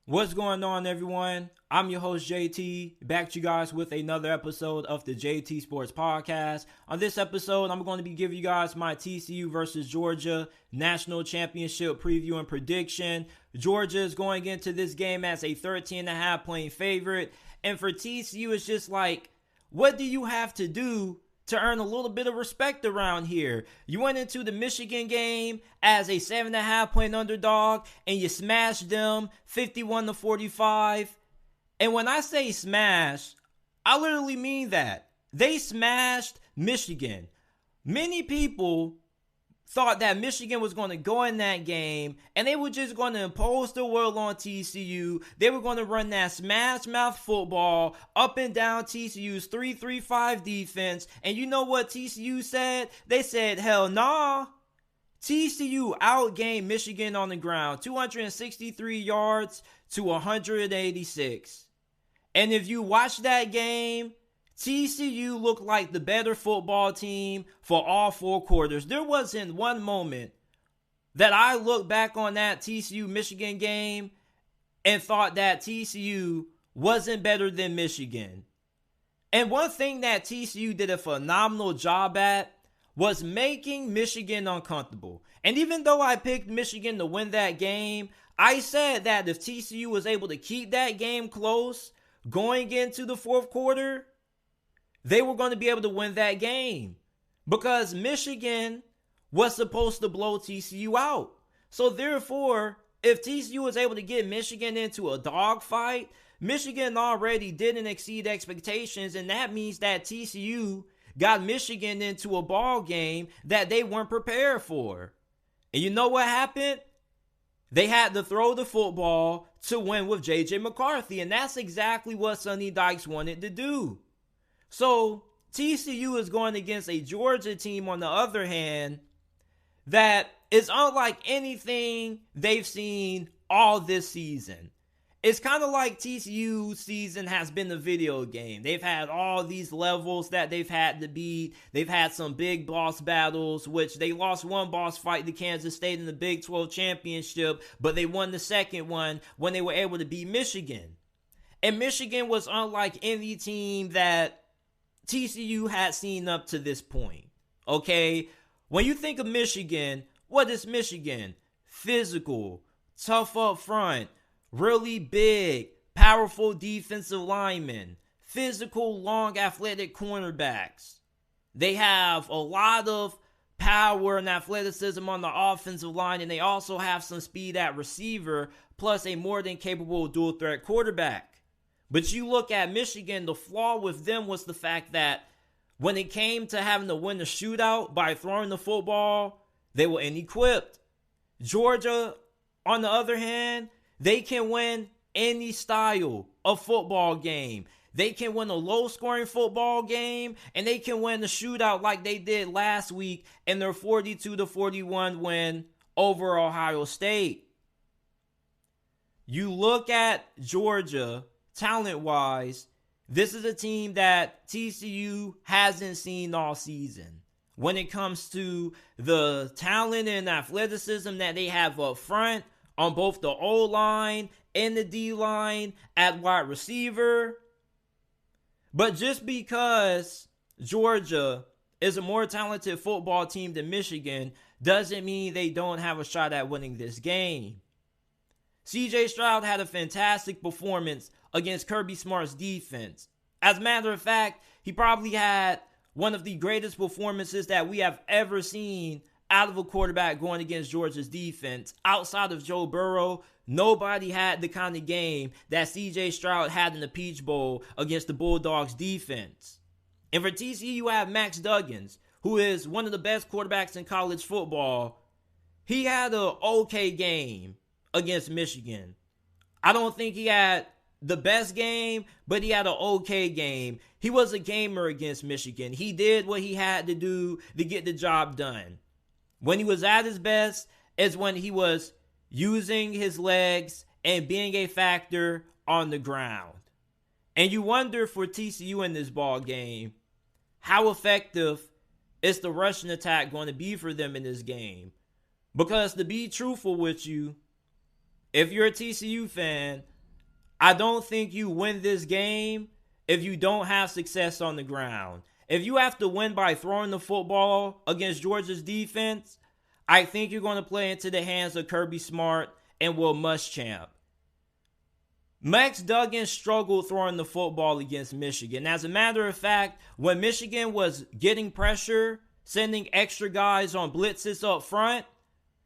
What's going on, everyone? I'm your host, JT, back to you guys with another episode of the JT Sports Podcast. On this episode, I'm going to be giving you guys my TCU versus Georgia National Championship preview and prediction. Georgia is going into this game as a 13.5-point favorite. And for TCU, it's just like, what do you have to do to earn a little bit of respect around here? You went into the Michigan game as a 7.5-point underdog and you smashed them 51-45. And when I say smash, I literally mean that. They smashed Michigan. Many people thought that Michigan was going to go in that game and they were just going to impose the will on TCU. They were going to run that smash mouth football up and down TCU's 3-3-5 defense. And you know what TCU said? They said, hell nah. TCU outgained Michigan on the ground, 263 yards to 186. And if you watch that game, TCU looked like the better football team for all four quarters. There wasn't one moment that I looked back on that TCU Michigan game and thought that TCU wasn't better than Michigan. And one thing that TCU did a phenomenal job at was making Michigan uncomfortable. And even though I picked Michigan to win that game, I said that if TCU was able to keep that game close going into the fourth quarter, they were going to be able to win that game because Michigan was supposed to blow TCU out. So therefore, if TCU was able to get Michigan into a dogfight, Michigan already didn't exceed expectations, and that means that TCU got Michigan into a ball game that they weren't prepared for. And you know what happened? They had to throw the football to win with J.J. McCarthy, and that's exactly what Sonny Dykes wanted to do. So TCU is going against a Georgia team, on the other hand, that is unlike anything they've seen all this season. It's kind of like TCU's season has been a video game. They've had all these levels that they've had to beat. They've had some big boss battles, which they lost one boss fight to Kansas State in the Big 12 championship, but they won the second one when they were able to beat Michigan. And Michigan was unlike any team that TCU had seen up to this point. Okay? When you think of Michigan, what is Michigan? Physical, tough up front, really big, powerful defensive linemen, physical, long, athletic cornerbacks. They have a lot of power and athleticism on the offensive line, and they also have some speed at receiver, plus a more than capable dual threat quarterback. But you look at Michigan, the flaw with them was the fact that when it came to having to win the shootout by throwing the football, they were inequipped. Georgia, on the other hand, they can win any style of football game. They can win a low-scoring football game, and they can win the shootout like they did last week in their 42-41 win over Ohio State. You look at Georgia, talent-wise, this is a team that TCU hasn't seen all season. When it comes to the talent and athleticism that they have up front, on both the O-line and the D-line, at wide receiver. But just because Georgia is a more talented football team than Michigan doesn't mean they don't have a shot at winning this game. C.J. Stroud had a fantastic performance against Kirby Smart's defense. As a matter of fact, he probably had one of the greatest performances that we have ever seen out of a quarterback going against Georgia's defense. Outside of Joe Burrow, nobody had the kind of game that C.J. Stroud had in the Peach Bowl against the Bulldogs defense. And for TCU, you have Max Duggan, who is one of the best quarterbacks in college football. He had an okay game against Michigan. I don't think he had the best game, but he had an okay game. He was a gamer against Michigan. He did what he had to do to get the job done. When he was at his best is when he was using his legs and being a factor on the ground. And you wonder for TCU in this ball game, how effective is the rushing attack going to be for them in this game? Because to be truthful with you, if you're a TCU fan, I don't think you win this game if you don't have success on the ground. If you have to win by throwing the football against Georgia's defense, I think you're going to play into the hands of Kirby Smart and Will Muschamp. Max Duggan struggled throwing the football against Michigan. As a matter of fact, when Michigan was getting pressure, sending extra guys on blitzes up front,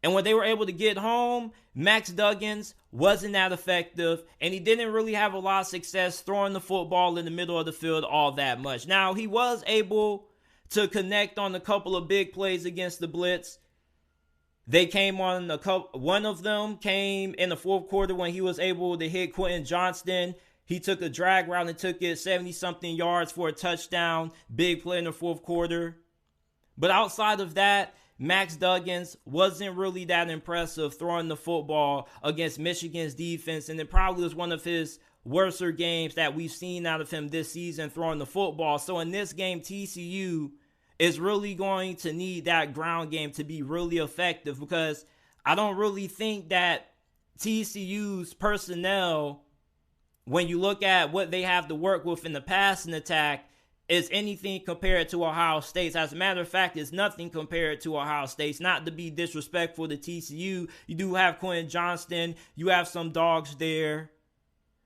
and when they were able to get home, Max Duggins wasn't that effective, and he didn't really have a lot of success throwing the football in the middle of the field all that much. Now, he was able to connect on a couple of big plays against the blitz. They came on a couple. One of them came in the fourth quarter when he was able to hit Quentin Johnston. He took a drag route and took it 70-something yards for a touchdown. Big play in the fourth quarter. But outside of that, Max Duggins wasn't really that impressive throwing the football against Michigan's defense, and it probably was one of his worser games that we've seen out of him this season throwing the football. So in this game, TCU is really going to need that ground game to be really effective, because I don't really think that TCU's personnel, when you look at what they have to work with in the passing attack, is anything compared to Ohio State's. As a matter of fact, it's nothing compared to Ohio State's. Not to be disrespectful to TCU, you do have Quentin Johnston, you have some dogs there.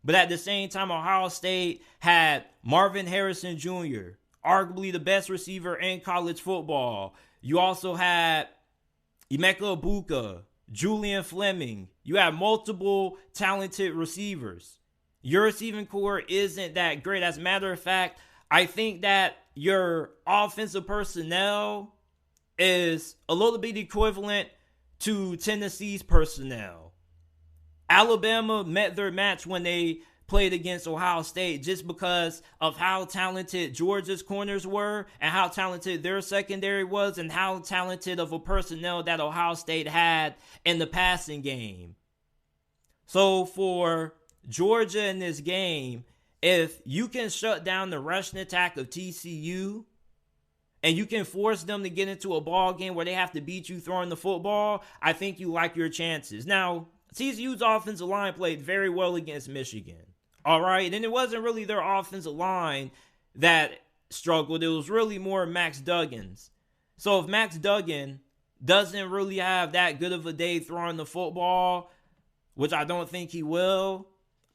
But at the same time, Ohio State had Marvin Harrison Jr., arguably the best receiver in college football. You also had Emeka Egbuka, Julian Fleming. You have multiple talented receivers. Your receiving core isn't that great. As a matter of fact, I think that your offensive personnel is a little bit equivalent to Tennessee's personnel. Alabama met their match when they played against Ohio State just because of how talented Georgia's corners were and how talented their secondary was and how talented of a personnel that Ohio State had in the passing game. So for Georgia in this game, if you can shut down the rushing attack of TCU and you can force them to get into a ball game where they have to beat you throwing the football, I think you like your chances. Now, TCU's offensive line played very well against Michigan. All right, and it wasn't really their offensive line that struggled. It was really more Max Duggan's. So if Max Duggan doesn't really have that good of a day throwing the football, which I don't think he will,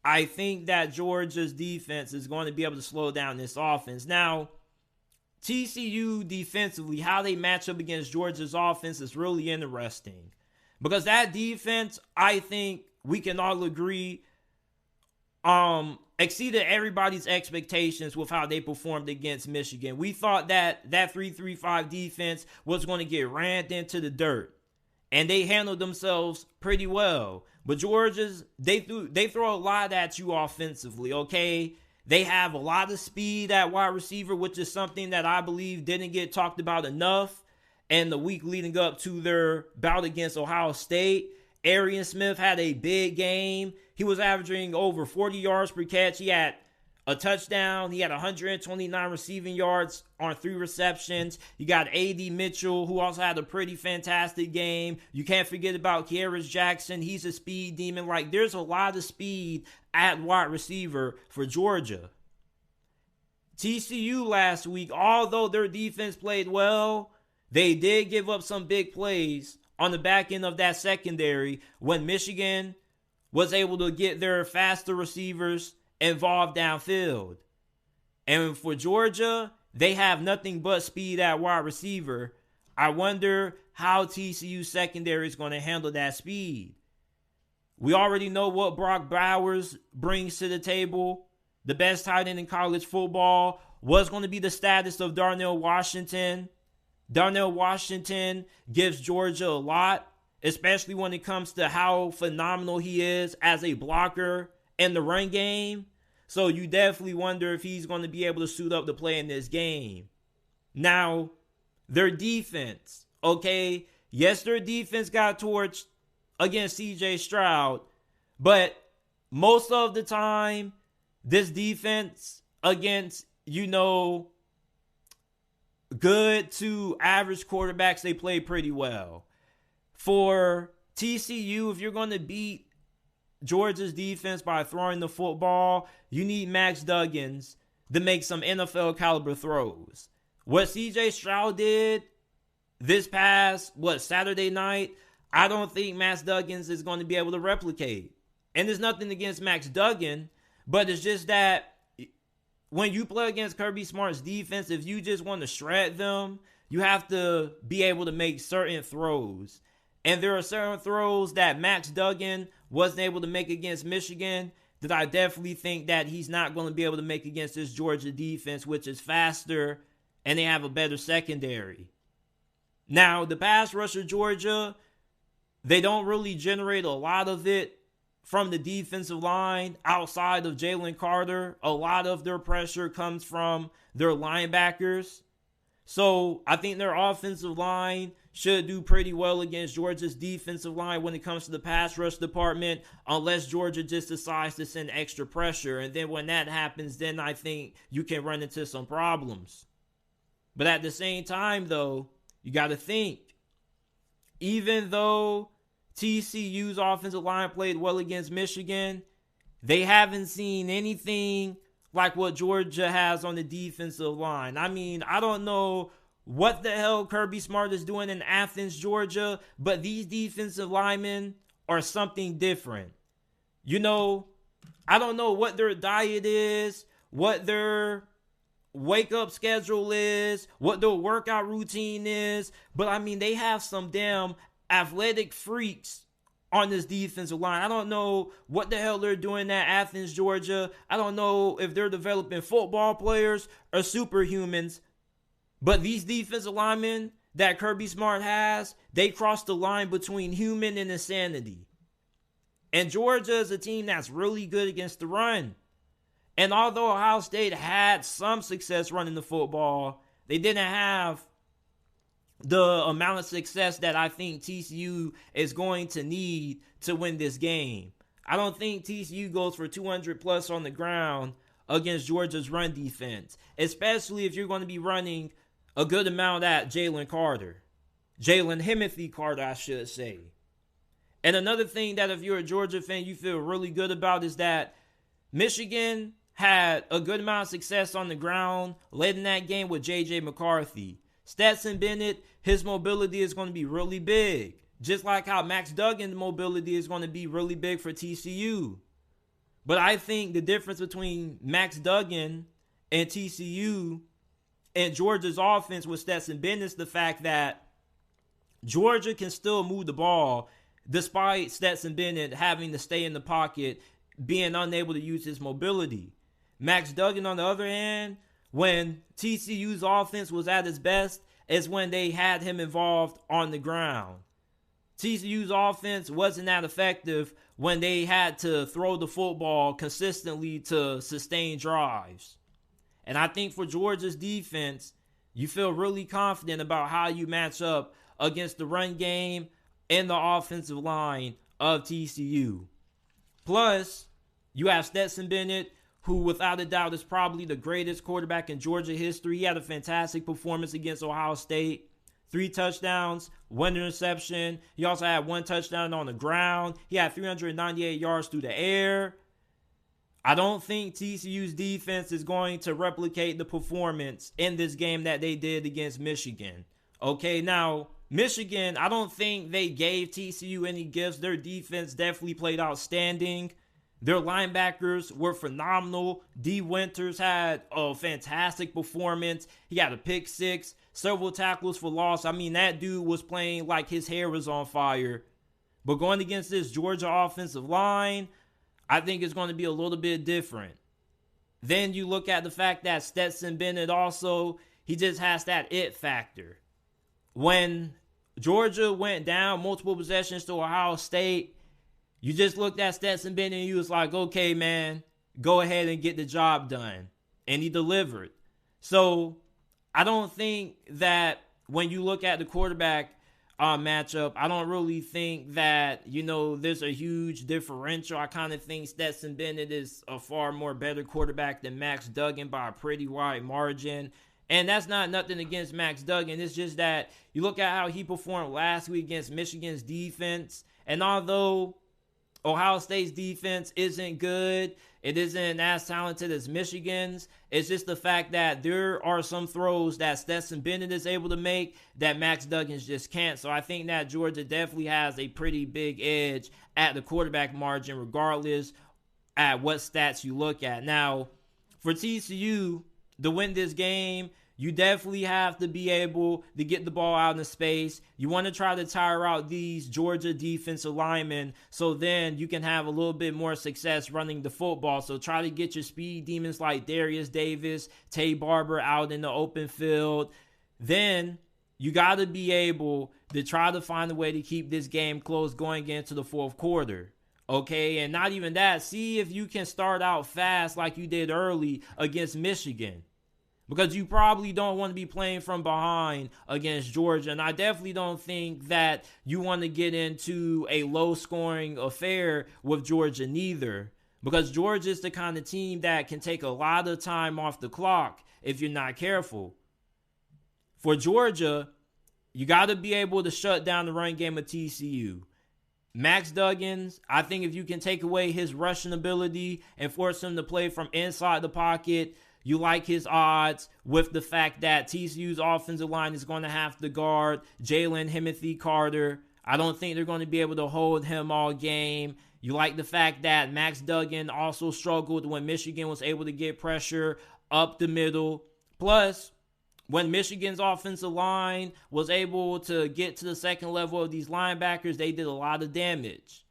I think that Georgia's defense is going to be able to slow down this offense. Now, TCU defensively, how they match up against Georgia's offense is really interesting. Because that defense, I think we can all agree, exceeded everybody's expectations with how they performed against Michigan. We thought that 3-3-5 defense was going to get rammed into the dirt. And they handled themselves pretty well. But Georgia's, they throw a lot at you offensively, okay? They have a lot of speed at wide receiver, which is something that I believe didn't get talked about enough in the week leading up to their bout against Ohio State. Arian Smith had a big game. He was averaging over 40 yards per catch. He had a touchdown. He had 129 receiving yards on 3 receptions. You got A.D. Mitchell, who also had a pretty fantastic game. You can't forget about Kearis Jackson. He's a speed demon. Like, there's a lot of speed at wide receiver for Georgia. TCU last week, although their defense played well, they did give up some big plays on the back end of that secondary when Michigan was able to get their faster receivers involved downfield. And for Georgia, they have nothing but speed at wide receiver. I wonder how TCU secondary is going to handle that speed. We already know what Brock Bowers brings to the table. The best tight end in college football. What's going to be the status of Darnell Washington? Darnell Washington gives Georgia a lot, especially when it comes to how phenomenal he is as a blocker in the run game. So you definitely wonder if he's going to be able to suit up to play in this game. Now, their defense, okay? Yes, their defense got torched against C.J. Stroud, but most of the time, this defense against, good to average quarterbacks, they play pretty well. For TCU, if you're going to beat Georgia's defense by throwing the football, you need Max Duggan to make some NFL caliber throws. What CJ Stroud did this past, Saturday night, I don't think Max Duggan is going to be able to replicate. And there's nothing against Max Duggan, but it's just that when you play against Kirby Smart's defense, if you just want to shred them, you have to be able to make certain throws. And there are certain throws that Max Duggan wasn't able to make against Michigan that I definitely think that he's not going to be able to make against this Georgia defense, which is faster and they have a better secondary. Now, the pass rush of Georgia, they don't really generate a lot of it from the defensive line outside of Jalen Carter. A lot of their pressure comes from their linebackers. So I think their offensive line should do pretty well against Georgia's defensive line when it comes to the pass rush department, unless Georgia just decides to send extra pressure. And then when that happens, then I think you can run into some problems. But at the same time, though, you got to think, even though TCU's offensive line played well against Michigan, they haven't seen anything like what Georgia has on the defensive line. I mean, I don't know what the hell Kirby Smart is doing in Athens, Georgia, but these defensive linemen are something different. You know, I don't know what their diet is, what their wake-up schedule is, what their workout routine is, but I mean, they have some damn athletic freaks on this defensive line. I don't know what the hell they're doing at Athens, Georgia. I don't know if they're developing football players or superhumans, but these defensive linemen that Kirby Smart has, they cross the line between human and insanity. And Georgia is a team that's really good against the run. And although Ohio State had some success running the football, they didn't have the amount of success that I think TCU is going to need to win this game. I don't think TCU goes for 200 plus on the ground against Georgia's run defense, especially if you're going to be running a good amount at Jalen Himothy Carter, I should say. And another thing that if you're a Georgia fan, you feel really good about is that Michigan had a good amount of success on the ground late in that game with J.J. McCarthy. Stetson Bennett, his mobility is going to be really big. Just like how Max Duggan's mobility is going to be really big for TCU. But I think the difference between Max Duggan and TCU and Georgia's offense with Stetson Bennett is the fact that Georgia can still move the ball despite Stetson Bennett having to stay in the pocket, being unable to use his mobility. Max Duggan, on the other hand, when TCU's offense was at its best, is when they had him involved on the ground. TCU's offense wasn't that effective when they had to throw the football consistently to sustain drives. And I think for Georgia's defense, you feel really confident about how you match up against the run game and the offensive line of TCU. Plus, you have Stetson Bennett, who without a doubt is probably the greatest quarterback in Georgia history. He had a fantastic performance against Ohio State. 3 touchdowns, 1 interception. He also had 1 touchdown on the ground. He had 398 yards through the air. I don't think TCU's defense is going to replicate the performance in this game that they did against Michigan. Okay, now, Michigan, I don't think they gave TCU any gifts. Their defense definitely played outstanding. Their linebackers were phenomenal. D. Winters had a fantastic performance. He had a pick 6, several tackles for loss. I mean, that dude was playing like his hair was on fire. But going against this Georgia offensive line, I think it's going to be a little bit different. Then you look at the fact that Stetson Bennett also, he just has that it factor. When Georgia went down multiple possessions to Ohio State, you just looked at Stetson Bennett and you was like, okay, man, go ahead and get the job done. And he delivered. So I don't think that when you look at the quarterback matchup, I don't really think that, there's a huge differential. I kind of think Stetson Bennett is a far more better quarterback than Max Duggan by a pretty wide margin. And that's not nothing against Max Duggan. It's just that you look at how he performed last week against Michigan's defense. And although Ohio State's defense isn't good. It isn't as talented as Michigan's. It's just the fact that there are some throws that Stetson Bennett is able to make that Max Duggan just can't. So I think that Georgia definitely has a pretty big edge at the quarterback margin, regardless at what stats you look at. Now, for TCU to win this game, you definitely have to be able to get the ball out in space. You want to try to tire out these Georgia defensive linemen so then you can have a little bit more success running the football. So try to get your speed demons like Darius Davis, Tay Barber out in the open field. Then you got to be able to try to find a way to keep this game close going into the fourth quarter. Okay, and not even that. See if you can start out fast like you did early against Michigan. Because you probably don't want to be playing from behind against Georgia. And I definitely don't think that you want to get into a low-scoring affair with Georgia neither. Because Georgia is the kind of team that can take a lot of time off the clock if you're not careful. For Georgia, you got to be able to shut down the run game of TCU. Max Duggan, I think if you can take away his rushing ability and force him to play from inside the pocket, you like his odds with the fact that TCU's offensive line is going to have to guard Jalen Timothy Carter. I don't think they're going to be able to hold him all game. You like the fact that Max Duggan also struggled when Michigan was able to get pressure up the middle. Plus, when Michigan's offensive line was able to get to the second level of these linebackers, they did a lot of damage.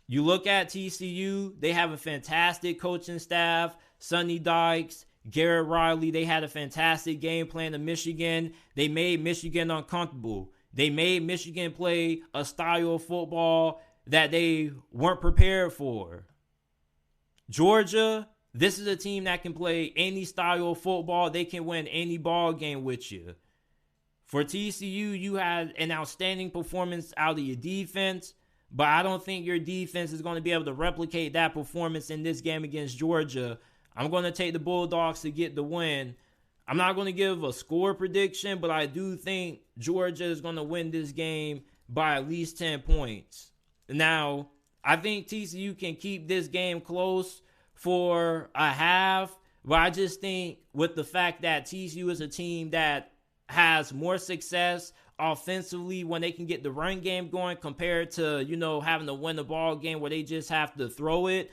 You look at TCU, they have a fantastic coaching staff. Sonny Dykes, Garrett Riley, they had a fantastic game plan to Michigan. They made Michigan uncomfortable. They made Michigan play a style of football that they weren't prepared for. Georgia, this is a team that can play any style of football. They can win any ball game with you. For TCU, you had an outstanding performance out of your defense, but I don't think your defense is going to be able to replicate that performance in this game against Georgia. I'm going to take the Bulldogs to get the win. I'm not going to give a score prediction, but I do think Georgia is going to win this game by at least 10 points. Now, I think TCU can keep this game close for a half, but I just think with the fact that TCU is a team that has more success offensively when they can get the run game going compared to, having to win the ball game where they just have to throw it.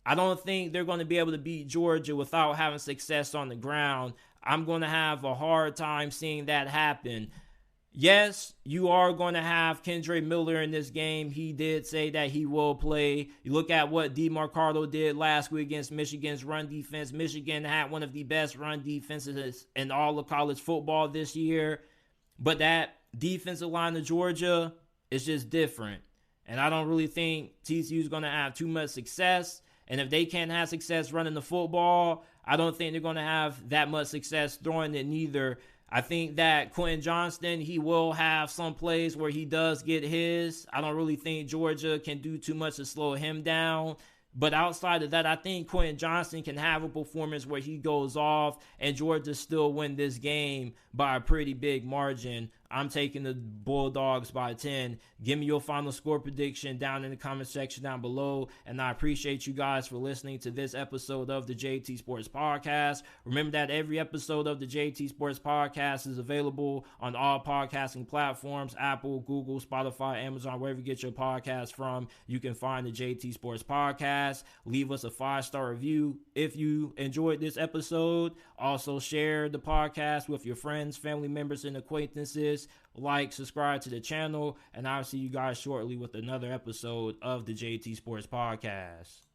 I don't think they're going to be able to beat Georgia without having success on the ground. I'm going to have a hard time seeing that happen. Yes, you are going to have Kendre Miller in this game. He did say that he will play. You look at what DeMarcado did last week against Michigan's run defense. Michigan had one of the best run defenses in all of college football this year. But that defensive line of Georgia is just different. And I don't really think TCU is going to have too much success. And if they can't have success running the football, I don't think they're going to have that much success throwing it neither. I think that Quentin Johnston, he will have some plays where he does get his. I don't really think Georgia can do too much to slow him down. But outside of that, I think Quentin Johnston can have a performance where he goes off and Georgia still win this game by a pretty big margin. I'm taking the Bulldogs by 10. Give me your final score prediction down in the comment section down below. And I appreciate you guys for listening to this episode of the JT Sports Podcast. Remember that every episode of the JT Sports Podcast is available on all podcasting platforms, Apple, Google, Spotify, Amazon, wherever you get your podcast from. You can find the JT Sports Podcast. Leave us a 5-star review if you enjoyed this episode. Also share the podcast with your friends, family members, and acquaintances. Like, subscribe to the channel, and I'll see you guys shortly with another episode of the JT Sports Podcast.